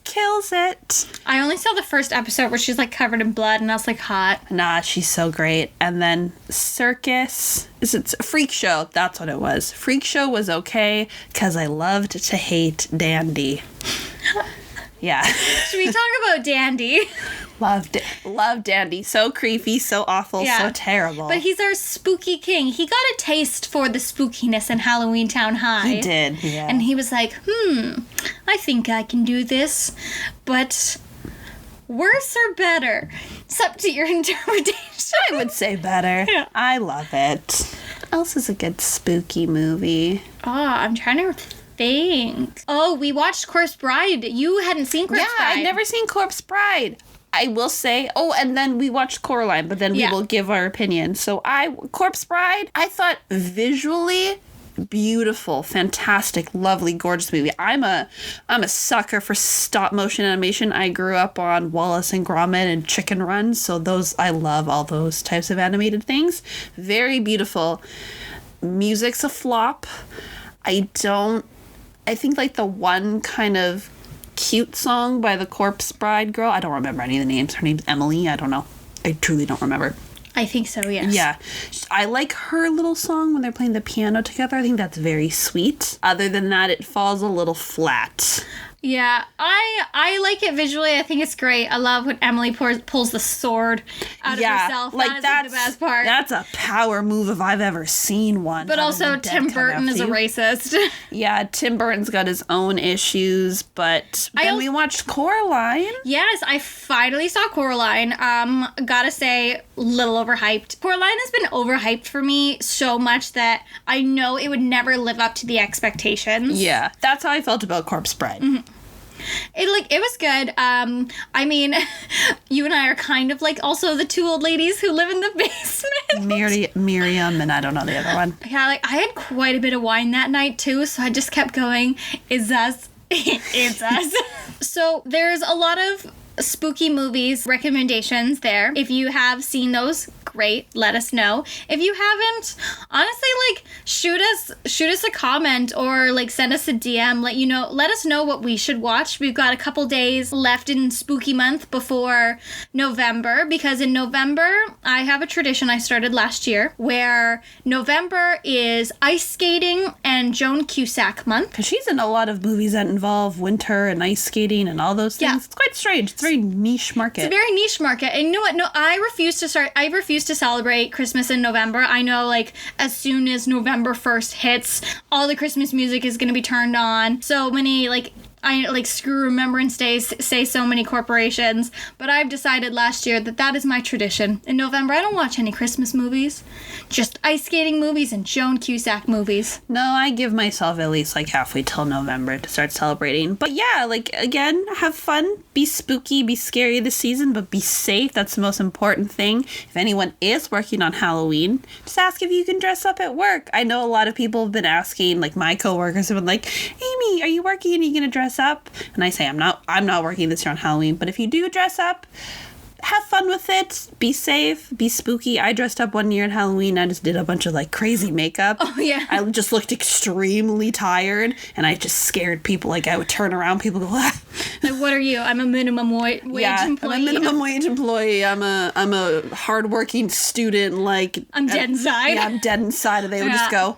kills it. I only saw the first episode where she's like covered in blood, and I was like, hot. Nah, she's so great. And then Circus. Is it Freak Show? That's what it was. Freak Show was okay because I loved to hate Dandy. Yeah. Should we talk about Dandy? Loved Dandy. So creepy, so awful, so terrible. But he's our spooky king. He got a taste for the spookiness in Halloween Town High. He did, yeah. And he was like, I think I can do this, but worse or better? It's up to your interpretation. I would say better. Yeah. I love it. What else is a good spooky movie? Oh, I'm trying to think. Oh, we watched Corpse Bride. You hadn't seen Corpse Bride. Yeah, I'd never seen Corpse Bride. I will say, and then we watched Coraline, but then we will give our opinion. So Corpse Bride, I thought visually beautiful, fantastic, lovely, gorgeous movie. I'm a sucker for stop motion animation. I grew up on Wallace and Gromit and Chicken Run, so I love all those types of animated things. Very beautiful. Music's a flop. I think like the one kind of cute song by the Corpse Bride girl, I don't remember any of the names. Her name's Emily. I don't know. I truly don't remember. I think so, yes. Yeah. I like her little song when they're playing the piano together. I think that's very sweet. Other than that, it falls a little flat. Yeah, I like it visually. I think it's great. I love when Emily pulls the sword out of herself. That's like the best part. That's a power move if I've ever seen one. But also, Tim Burton is a racist. Yeah, Tim Burton's got his own issues, but then we watched Coraline. Yes, I finally saw Coraline. Gotta say, little overhyped. Coraline has been overhyped for me so much that I know it would never live up to the expectations. Yeah, that's how I felt about Corpse Bride. Mm-hmm. It was good. I mean, you and I are kind of like also the two old ladies who live in the basement. Miriam and I don't know the other one. Yeah, like I had quite a bit of wine that night too, so I just kept going, it's us. It's us. So there's a lot of spooky movies recommendations there. If you have seen those, great, let us know. If you haven't, honestly, like shoot us a comment or like send us a DM, let us know what we should watch. We've got a couple days left in spooky month before November, because in November I have a tradition I started last year where November is ice skating and Joan Cusack month. Because she's in a lot of movies that involve winter and ice skating and all those things. Yeah. It's quite strange. It's a very niche market. It's a very niche market. And you know what? No, I refuse to celebrate Christmas in November. I know, like, as soon as November 1st hits, all the Christmas music is going to be turned on. So many, screw Remembrance Days, say so many corporations. But I've decided last year that is my tradition. In November, I don't watch any Christmas movies. Just ice skating movies and Joan Cusack movies. No, I give myself at least, halfway till November to start celebrating. But yeah, again, have fun. Be spooky, be scary this season, but be safe. That's the most important thing. If anyone is working on Halloween, just ask if you can dress up at work. I know a lot of people have been asking, my coworkers have been like, Amy, are you working? Are you going to dress up? And I say, I'm not working this year on Halloween, but if you do dress up, have fun with it. Be safe. Be spooky. I dressed up one year at Halloween. I just did a bunch of crazy makeup. Oh, yeah. I just looked extremely tired, and I just scared people. I would turn around, people go, ah. What are you? I'm a minimum wage employee. I'm a minimum wage employee. I'm a hardworking student. I'm dead inside. Yeah, I'm dead inside. And they would just go,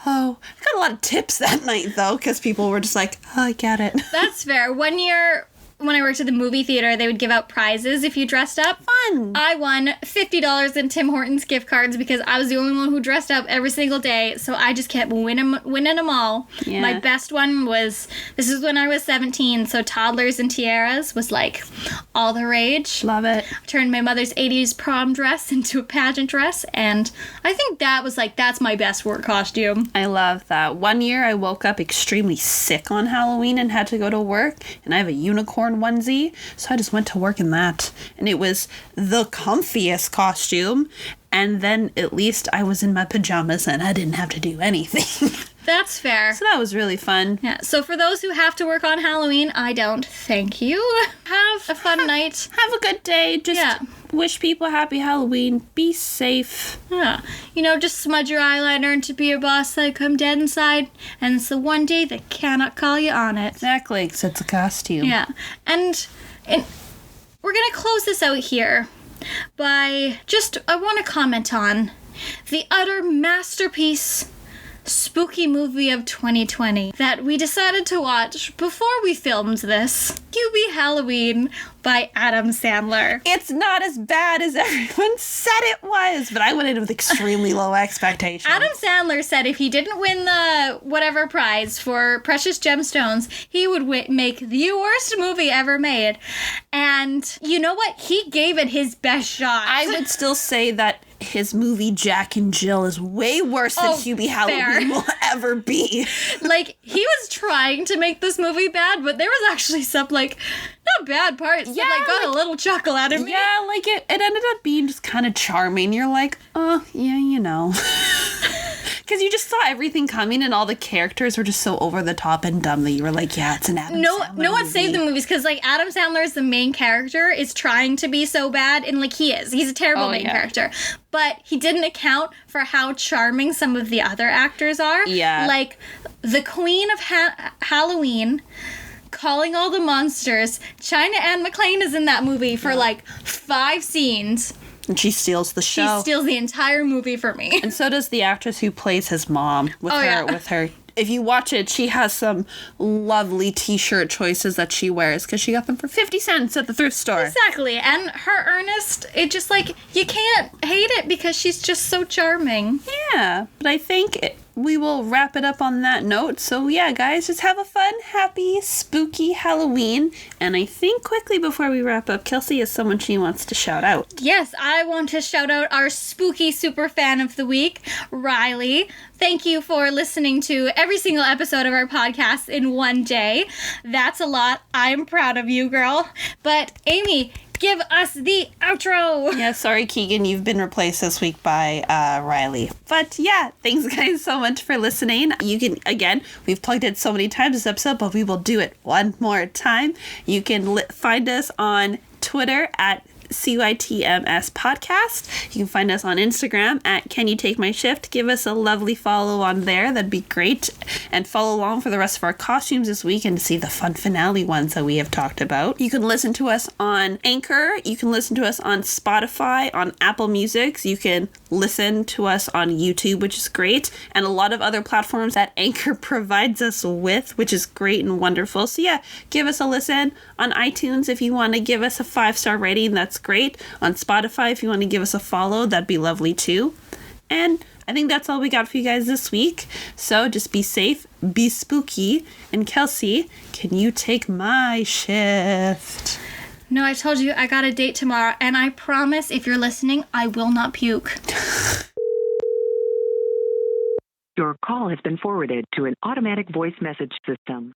oh, I got a lot of tips that night, though, because people were just like, oh, I get it. That's fair. One year, when I worked at the movie theater, they would give out prizes if you dressed up. Fun! I won $50 in Tim Hortons gift cards because I was the only one who dressed up every single day, so I just kept winning them all. Yeah. My best one was, this is when I was 17, so Toddlers and Tiaras was all the rage. Love it. I turned my mother's 80s prom dress into a pageant dress, and I think that was that's my best work costume. I love that. One year I woke up extremely sick on Halloween and had to go to work, and I have a unicorn onesie, so I just went to work in that, and it was the comfiest costume, and then at least I was in my pajamas and I didn't have to do anything. That's fair. So that was really fun. Yeah, so for those who have to work on Halloween, I don't thank you. Have a fun night. Have a good day. Just wish people happy Halloween. Be safe. Yeah. Just smudge your eyeliner and to be a boss that come dead inside. And it's the one day they cannot call you on it. Exactly, because it's a costume. Yeah. And we're going to close this out here by I want to comment on the utter masterpiece spooky movie of 2020 that we decided to watch before we filmed this. Hubie Halloween by Adam Sandler. It's not as bad as everyone said it was, but I went in with extremely low expectations. Adam Sandler said if he didn't win the whatever prize for Precious Gemstones, he would make the worst movie ever made. And you know what? He gave it his best shot. I would still say that his movie Jack and Jill is way worse than Hubie Halloween will ever be. Like, he was trying to make this movie bad, but there was actually some, not bad parts, but, got a little chuckle out of me. Yeah, it ended up being just kind of charming. You're like, oh, yeah, Because you just saw everything coming and all the characters were just so over the top and dumb that you were like, yeah, it's an Adam Sandler No one movie. saved the movies because, Adam Sandler is the main character, is trying to be so bad, and, he is. He's a terrible main character. But he didn't account for how charming some of the other actors are. Yeah. Like, the Queen of Halloween calling all the monsters. China Anne McClain is in that movie for, 5 scenes. And she steals the show. She steals the entire movie for me. And so does the actress who plays his mom with her. If you watch it, she has some lovely t-shirt choices that she wears because she got them for 50 cents at the thrift store. Exactly. And her Ernest, it just you can't hate it because she's just so charming. Yeah. But I think we will wrap it up on that note. So yeah, guys, just have a fun, happy, spooky Halloween. And I think quickly before we wrap up, Kelsey has someone she wants to shout out. Yes, I want to shout out our spooky super fan of the week, Riley. Thank you for listening to every single episode of our podcast in one day. That's a lot. I'm proud of you, girl. But Amy, give us the outro. Yeah, sorry, Keegan, you've been replaced this week by Riley. But yeah, thanks guys so much for listening. You can, again, we've plugged it so many times this episode, but we will do it one more time. You can find us on Twitter at CYTMS Podcast. You can find us on Instagram at Can You Take My Shift. Give us a lovely follow on there. That'd be great. And follow along for the rest of our costumes this week and see the fun finale ones that we have talked about. You can listen to us on Anchor. You can listen to us on Spotify, on Apple Music. You can listen to us on YouTube, which is great. And a lot of other platforms that Anchor provides us with, which is great and wonderful. So yeah, give us a listen on iTunes if you want to give us a 5-star rating. That's great. On Spotify, if you want to give us a follow, that'd be lovely too. And I think that's all we got for you guys this week. So just be safe, be spooky, and Kelsey, can you take my shift? No, I told you I got a date tomorrow, and I promise if you're listening, I will not puke. Your call has been forwarded to an automatic voice message system.